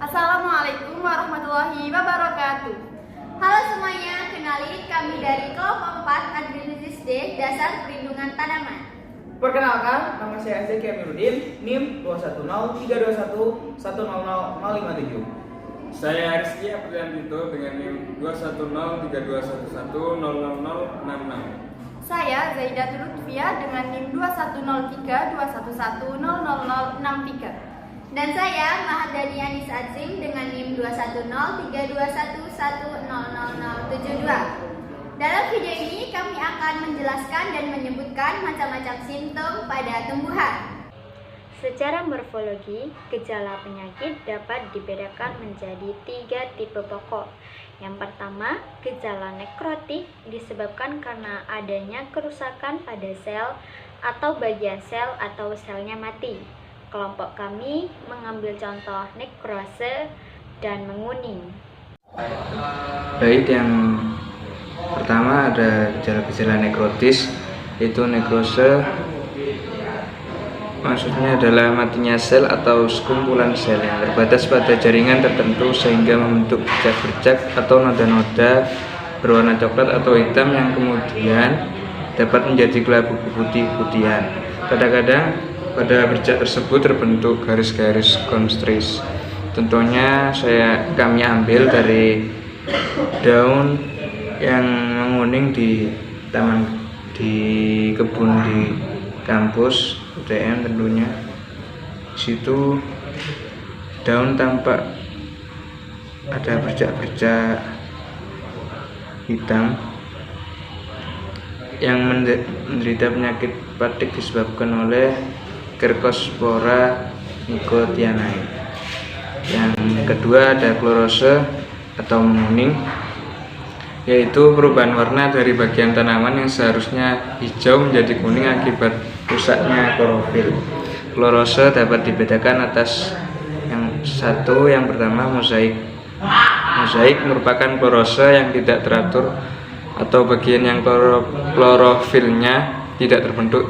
Assalamualaikum warahmatullahi wabarakatuh. Halo semuanya, kenalin kami dari kelompok 4 Agribusiness D Dasar Perlindungan Tanaman. Perkenalkan, nama saya Zeki Amiruddin, NIM 210-321-100-057. Saya Rizky Apriantito dengan NIM 210-321-100-00066. Saya Zaidatul Lutfia dengan NIM 210-321-100-00063. Dan saya Mahardani Anis Azim dengan NIM 210-321-100-00072. Dalam video ini kami akan menjelaskan dan menyebutkan macam-macam simptom pada tumbuhan. Secara morfologi, gejala penyakit dapat dibedakan menjadi 3 tipe pokok. Yang pertama, gejala nekrotik disebabkan karena adanya kerusakan pada sel atau bagian sel atau selnya mati. Kelompok kami mengambil contoh nekrose dan menguning. Baik, yang pertama ada gejala-gejala nekrotis, yaitu nekrose. Maksudnya adalah matinya sel atau sekumpulan sel yang terbatas pada jaringan tertentu sehingga membentuk bercak-bercak atau noda-noda berwarna coklat atau hitam yang kemudian dapat menjadi kelabu putih-putihan. Kadang-kadang pada bercak tersebut terbentuk garis-garis konstris. Tentunya kami ambil dari daun yang menguning di kebun di kampus UTM tentunya. Di situ daun tampak ada bercak-bercak hitam yang menderita penyakit batik disebabkan oleh Cercospora nicotianae. Yang kedua ada klorose atau menguning, yaitu perubahan warna dari bagian tanaman yang seharusnya hijau menjadi kuning akibat rusaknya klorofil. Klorose dapat dibedakan atas yang pertama mozaik. Mozaik merupakan klorose yang tidak teratur atau bagian yang klorofilnya tidak terbentuk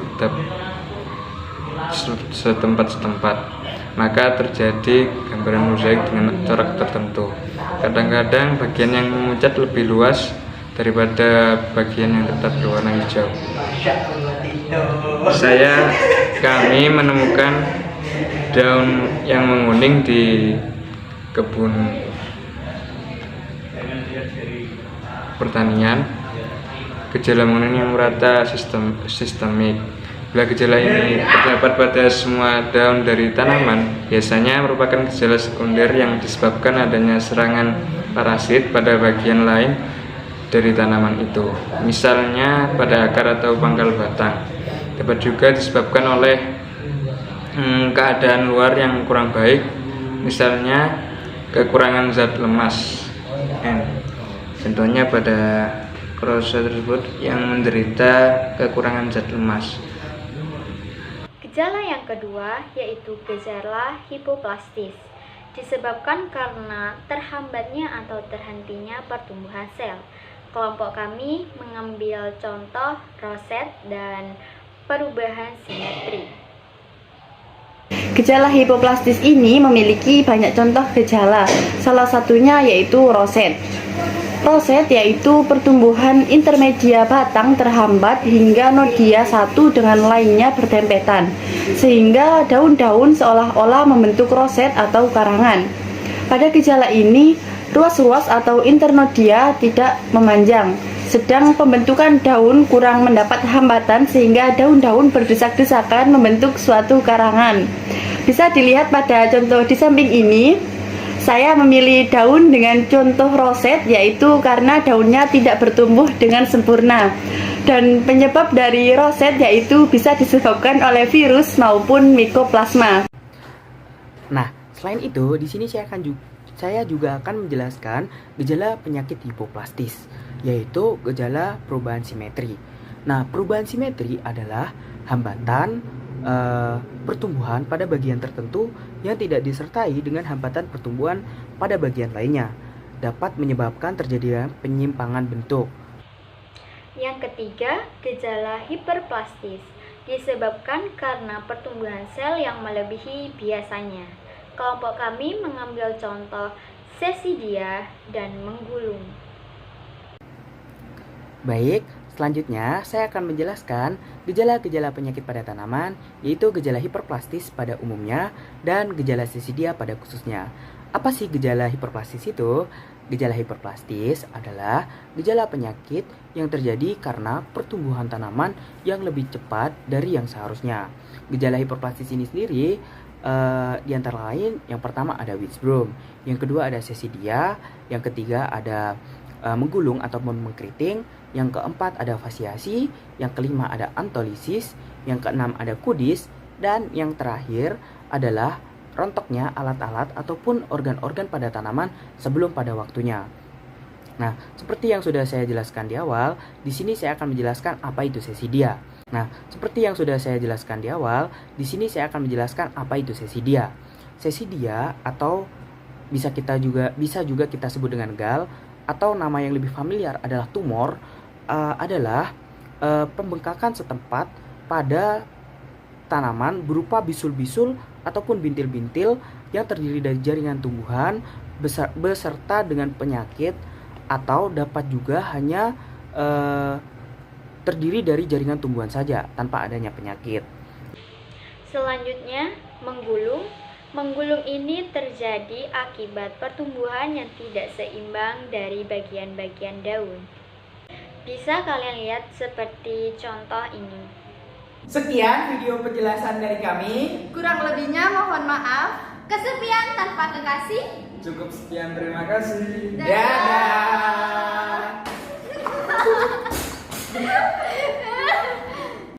setempat-setempat, maka terjadi gambaran mozaik dengan corak tertentu. Kadang-kadang bagian yang memuncak lebih luas daripada bagian yang tetap berwarna hijau. Kami menemukan daun yang menguning di kebun pertanian. Gejala menguning yang merata sistemik. Bila gejala ini terdapat pada semua daun dari tanaman, biasanya merupakan gejala sekunder yang disebabkan adanya serangan parasit pada bagian lain dari tanaman itu, misalnya pada akar atau pangkal batang. Dapat juga disebabkan oleh keadaan luar yang kurang baik, misalnya kekurangan zat lemas N. Contohnya pada klorose tersebut yang menderita kekurangan zat lemas. Gejala yang kedua yaitu gejala hipoplastis, disebabkan karena terhambatnya atau terhentinya pertumbuhan sel. Kelompok kami mengambil contoh roset dan perubahan simetri. Gejala hipoplastis ini memiliki banyak contoh gejala. Salah satunya yaitu roset. Roset yaitu pertumbuhan intermedia batang terhambat hingga nodia satu dengan lainnya berdempetan, sehingga daun-daun seolah-olah membentuk roset atau karangan. Pada gejala ini, ruas-ruas atau internodia tidak memanjang, sedang pembentukan daun kurang mendapat hambatan sehingga daun-daun berdesak-desakan membentuk suatu karangan. Bisa dilihat pada contoh di samping ini. Saya memilih daun dengan contoh roset yaitu karena daunnya tidak bertumbuh dengan sempurna. Dan penyebab dari roset yaitu bisa disebabkan oleh virus maupun mikoplasma. Nah, selain itu di sini saya juga akan menjelaskan gejala penyakit hipoplastis, yaitu gejala perubahan simetri. Nah, perubahan simetri adalah hambatan pertumbuhan pada bagian tertentu yang tidak disertai dengan hambatan pertumbuhan pada bagian lainnya, dapat menyebabkan terjadinya penyimpangan bentuk. Yang ketiga, gejala hiperplastis, disebabkan karena pertumbuhan sel yang melebihi biasanya. Kelompok kami mengambil contoh sesidia dan menggulung. Baik, selanjutnya saya akan menjelaskan gejala-gejala penyakit pada tanaman, yaitu gejala hiperplastis pada umumnya dan gejala sesidia pada khususnya. Apa sih gejala hiperplastis itu? Gejala hiperplastis adalah gejala penyakit yang terjadi karena pertumbuhan tanaman yang lebih cepat dari yang seharusnya. Gejala hiperplastis ini sendiri di antara lain, yang pertama ada Witchbrom, yang kedua ada sesidia, yang ketiga ada menggulung ataupun mengkeriting, yang keempat ada fasiasi, yang kelima ada antolisis, yang keenam ada kudis, dan yang terakhir adalah rontoknya alat-alat ataupun organ-organ pada tanaman sebelum pada waktunya. Nah, seperti yang sudah saya jelaskan di awal, di sini saya akan menjelaskan apa itu sesidia. Nah, seperti yang sudah saya jelaskan di awal, di sini saya akan menjelaskan apa itu sesidia. Sesidia atau bisa juga kita sebut dengan gal, atau nama yang lebih familiar adalah tumor, adalah pembengkakan setempat pada tanaman berupa bisul-bisul ataupun bintil-bintil yang terdiri dari jaringan tumbuhan beserta dengan penyakit, atau dapat juga hanya terdiri dari jaringan tumbuhan saja tanpa adanya penyakit. Selanjutnya, menggulung. Menggulung ini terjadi akibat pertumbuhan yang tidak seimbang dari bagian-bagian daun. Bisa kalian lihat seperti contoh ini. Sekian video penjelasan dari kami. Kurang lebihnya mohon maaf. Kesepian tanpa kekasih. Cukup sekian, terima kasih. Dadah.